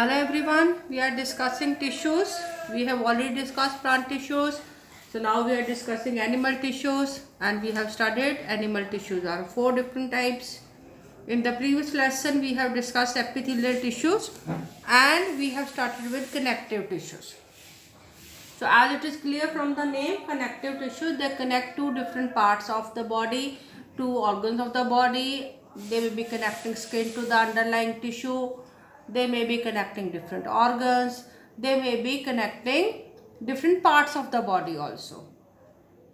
Hello everyone, we are discussing tissues. We have already discussed plant tissues. So now we are discussing animal tissues and we have studied animal tissues are four different types. In the previous lesson we have discussed epithelial tissues and we have started with connective tissues. So as it is clear from the name, connective tissues, they connect two different parts of the body, two organs of the body. They may be connecting skin to the underlying tissue. They may be connecting different organs. They may be connecting different parts of the body also.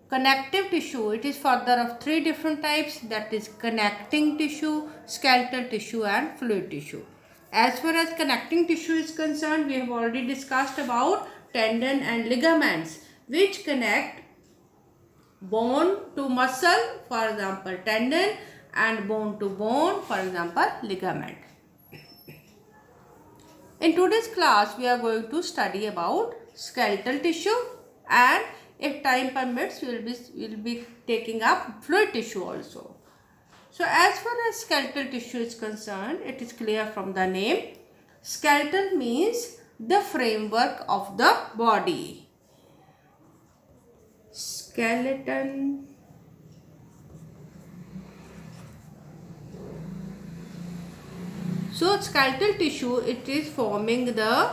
Connective tissue, it is further of three different types, that is connecting tissue, skeletal tissue and fluid tissue. As far as connecting tissue is concerned, we have already discussed about tendon and ligaments which connect bone to muscle, for example tendon, and bone to bone, for example ligament. In today's class, we are going to study about skeletal tissue and if time permits, we will be taking up fluid tissue also. So as far as skeletal tissue is concerned, it is clear from the name. Skeletal means the framework of the body. Skeleton. So skeletal tissue, it is forming the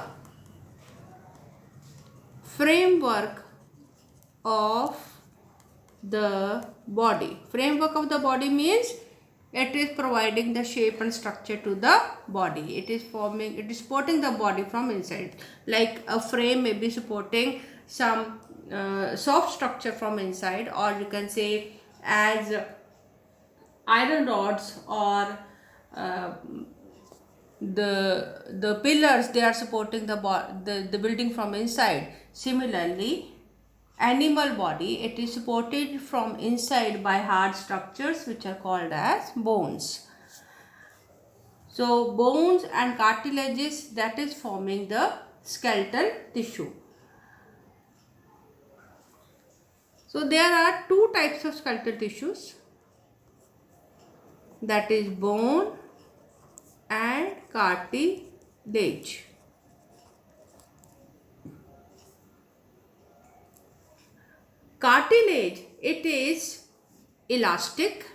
framework of the body. Framework of the body means it is providing the shape and structure to the body. It is supporting the body from inside. Like a frame may be supporting some soft structure from inside, or you can say as iron rods or the pillars, they are supporting the building from inside. Similarly, animal body, it is supported from inside by hard structures which are called as bones. So bones and cartilages, that is forming the skeletal tissue. So there are two types of skeletal tissues, that is bone and cartilage. Cartilage, it is elastic,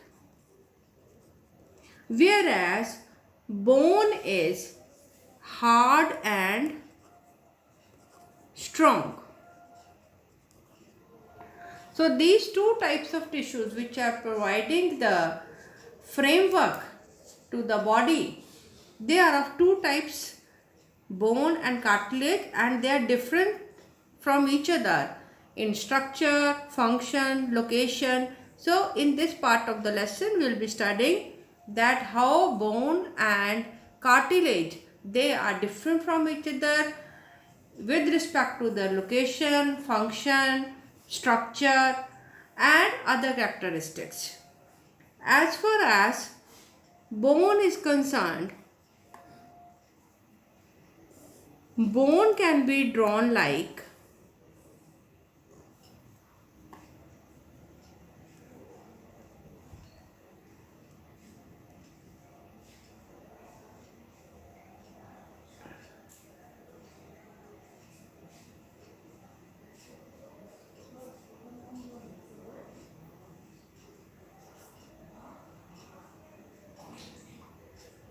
whereas bone is hard and strong. So these two types of tissues which are providing the framework to the body, they are of two types, bone and cartilage, and they are different from each other in structure, function, location. So in this part of the lesson, we will be studying that how bone and cartilage, they are different from each other with respect to their location, function, structure and other characteristics. As far as bone is concerned, bone can be drawn like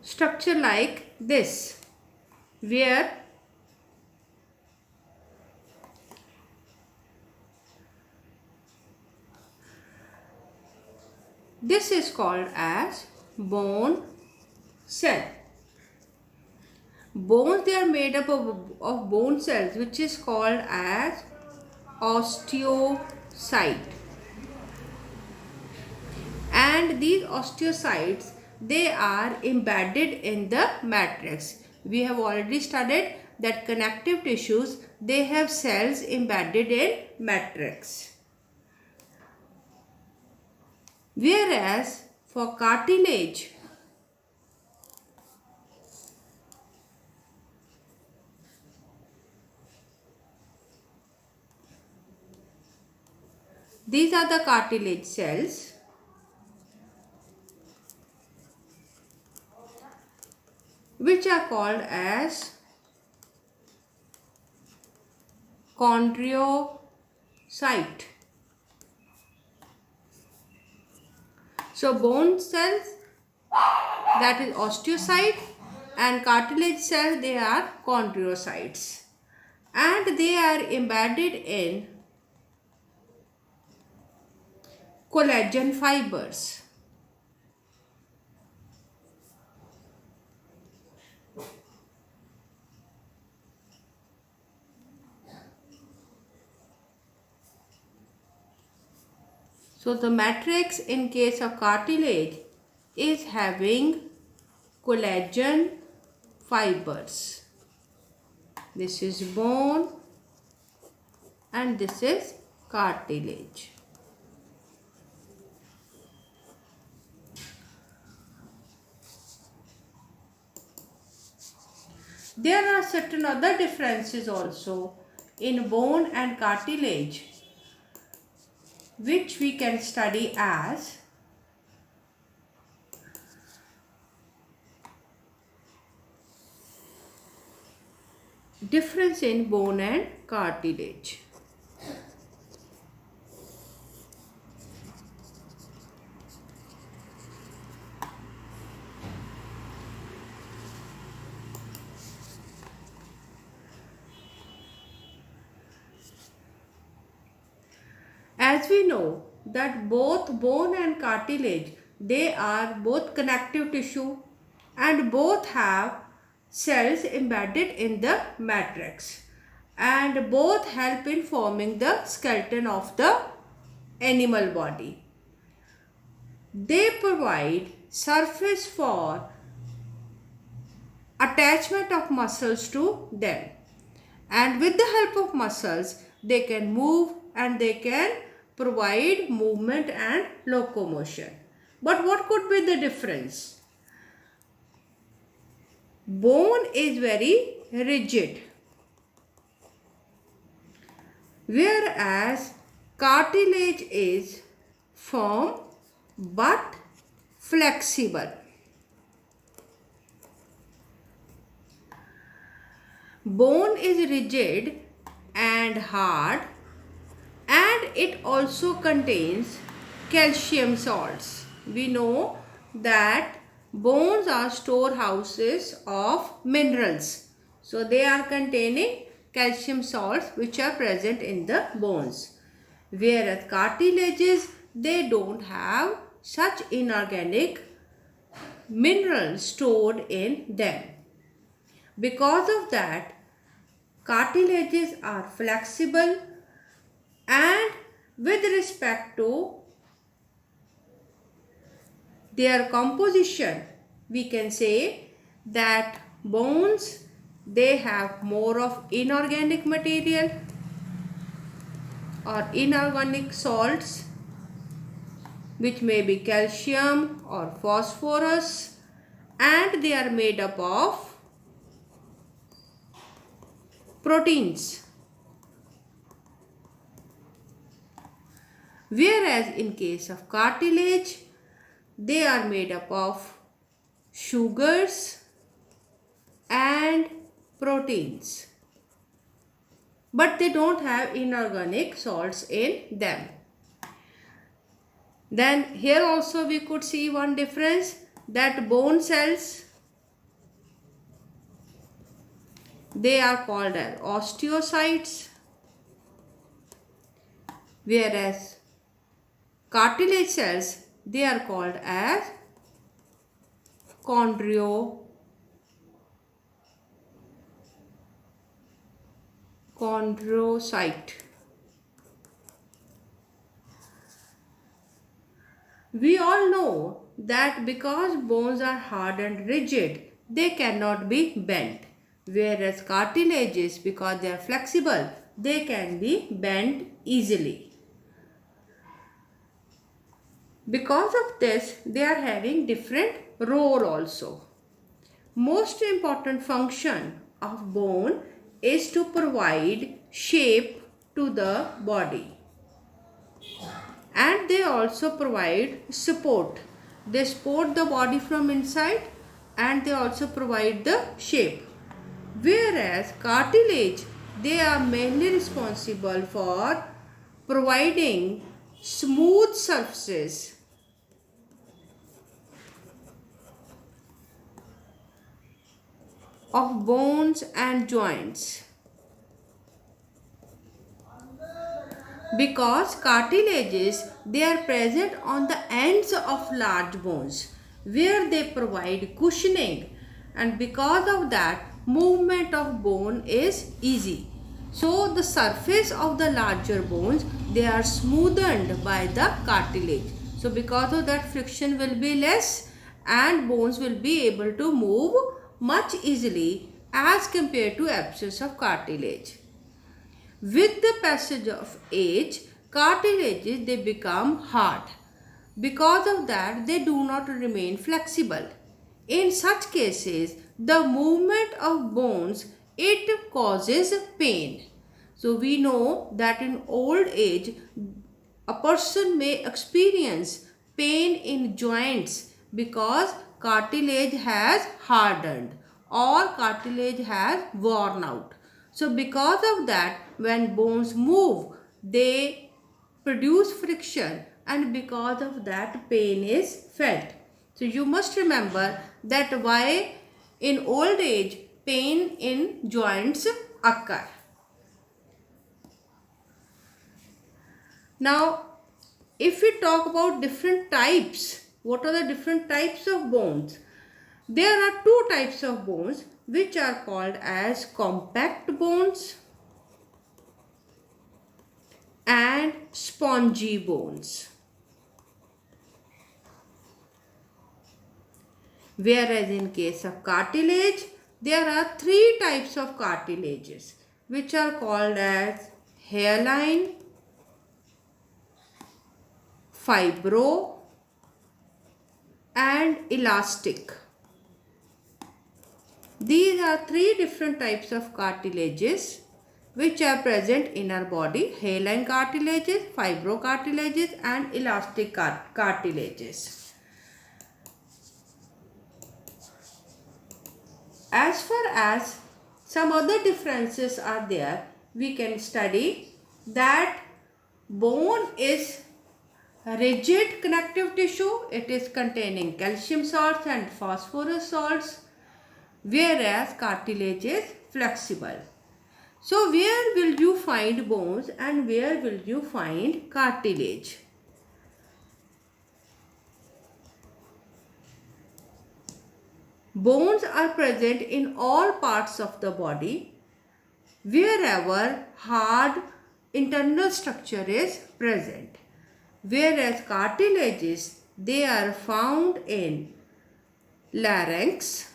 structure like this, where this is called as bone cell. Bones, they are made up of bone cells which is called as osteocyte. And these osteocytes, they are embedded in the matrix. We have already studied that connective tissues, they have cells embedded in matrix. Whereas for cartilage, these are the cartilage cells which are called as chondrocyte. So bone cells, that is osteocyte, and cartilage cells, they are chondrocytes, and they are embedded in collagen fibers. So the matrix in case of cartilage is having collagen fibers. This is bone and this is cartilage. There are certain other differences also in bone and cartilage, which we can study as difference in bone and cartilage. As we know that both bone and cartilage, they are both connective tissue and both have cells embedded in the matrix, and both help in forming the skeleton of the animal body. They provide surface for attachment of muscles to them, and with the help of muscles they can move and they can provide movement and locomotion. But what could be the difference? Bone is very rigid, whereas cartilage is firm but flexible. Bone is rigid and hard, and it also contains calcium salts. We know that bones are storehouses of minerals. So they are containing calcium salts which are present in the bones. Whereas cartilages, they don't have such inorganic minerals stored in them. Because of that, cartilages are flexible, and with respect to their composition, we can say that bones, they have more of inorganic material or inorganic salts, which may be calcium or phosphorus, and they are made up of proteins. Whereas in case of cartilage, they are made up of sugars and proteins, but they don't have inorganic salts in them. Then here also we could see one difference, that bone cells, they are called as osteocytes, whereas cartilage cells, they are called as chondrocyte. We all know that because bones are hard and rigid, they cannot be bent, whereas cartilages, because they are flexible, they can be bent easily. Because of this, they are having different role also. Most important function of bone is to provide shape to the body, and they also provide support. They support the body from inside, and they also provide the shape. Whereas cartilage, they are mainly responsible for providing smooth surfaces of bones and joints. Because cartilages, they are present on the ends of large bones where they provide cushioning, and because of that movement of bone is easy. So the surface of the larger bones, they are smoothened by the cartilage. So because of that, friction will be less and bones will be able to move much easily as compared to absence of cartilage. With the passage of age, cartilages, they become hard. Because of that, they do not remain flexible. In such cases, the movement of bones, it causes pain. So we know that in old age, a person may experience pain in joints because cartilage has hardened or cartilage has worn out. So because of that, when bones move, they produce friction, and because of that pain is felt. So you must remember that why in old age pain in joints occur. Now if we talk about different types, what are the different types of bones? There are two types of bones which are called as compact bones and spongy bones. Whereas in case of cartilage, there are three types of cartilages which are called as hairline, fibro and elastic. These are three different types of cartilages which are present in our body: hairline cartilages, fibrocartilages and elastic cartilages. As far as some other differences are there, we can study that bone is rigid connective tissue. It is containing calcium salts and phosphorus salts, whereas cartilage is flexible. So where will you find bones and where will you find cartilage? Bones are present in all parts of the body wherever hard internal structure is present, whereas cartilages, they are found in larynx,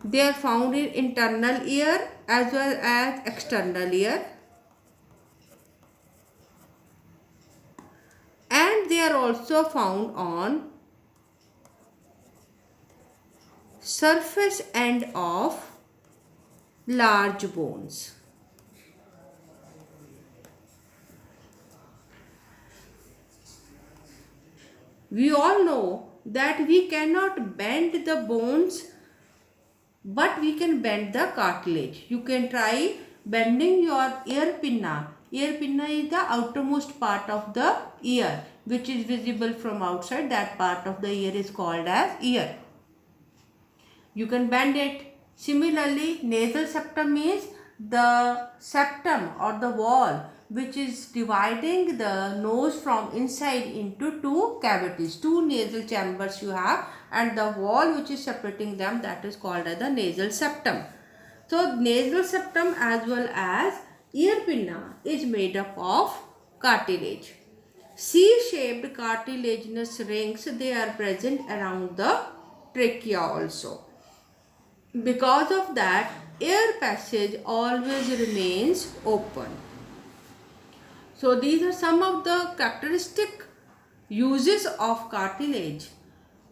they are found in internal ear as well as external ear, and they are also found on surface end of large bones. We all know that we cannot bend the bones, but we can bend the cartilage. You can try bending your ear pinna. Ear pinna is the outermost part of the ear which is visible from outside. That part of the ear is called as ear. You can bend it. Similarly, nasal septum means the septum or the wall which is dividing the nose from inside into two cavities. Two nasal chambers you have, and the wall which is separating them, that is called as the nasal septum. So nasal septum as well as ear pinna is made up of cartilage. C-shaped cartilaginous rings, they are present around the trachea also. Because of that, air passage always remains open. So these are some of the characteristic uses of cartilage,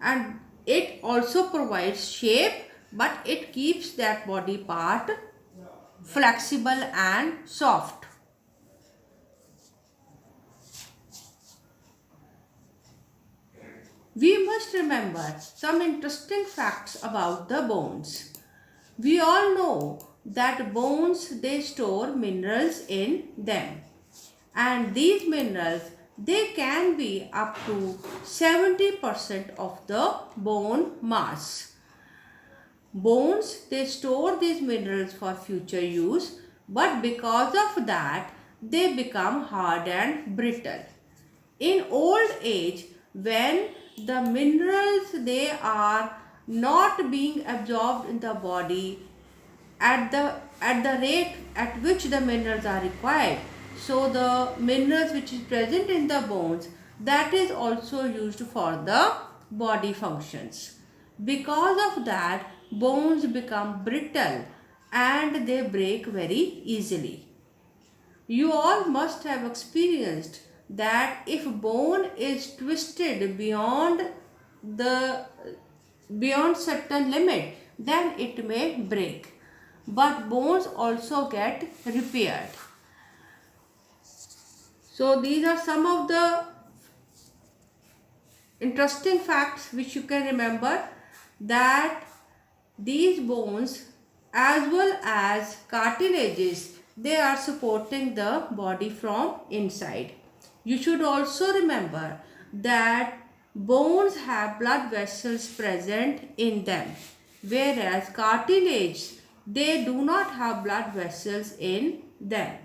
and it also provides shape, but it keeps that body part flexible and soft. we must remember some interesting facts about the bones. We all know that bones, they store minerals in them, and these minerals, they can be up to 70% of the bone mass. Bones, they store these minerals for future use, but because of that, they become hard and brittle. In old age, when the minerals, they are not being absorbed in the body at the rate at which the minerals are required, so the minerals which is present in the bones, that is also used for the body functions. Because of that, bones become brittle and they break very easily. You all must have experienced that if bone is twisted beyond certain limit, then it may break. But bones also get repaired. So these are some of the interesting facts which you can remember, that these bones as well as cartilages, they are supporting the body from inside. You should also remember that bones have blood vessels present in them, whereas cartilage, they do not have blood vessels in them.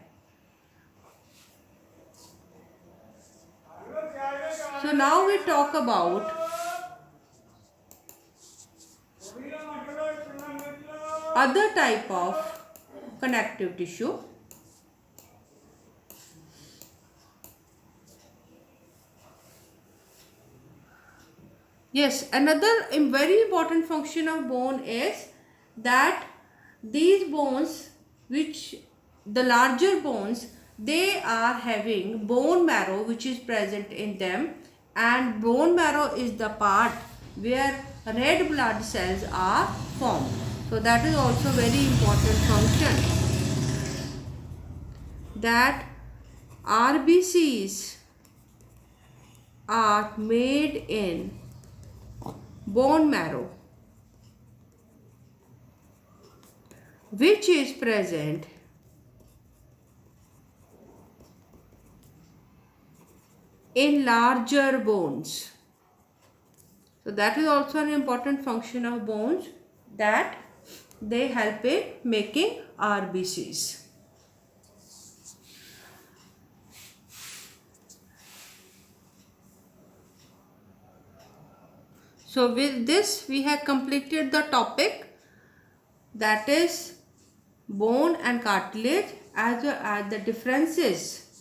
So now we talk about other type of connective tissue. Yes, another very important function of bone is that these bones, which the larger bones, they are having bone marrow which is present in them, and bone marrow is the part where red blood cells are formed. So that is also very important function, that RBCs are made in bone marrow, which is present in larger bones. So that is also an important function of bones, that they help in making RBCs. So with this we have completed the topic, that is bone and cartilage, as well as the differences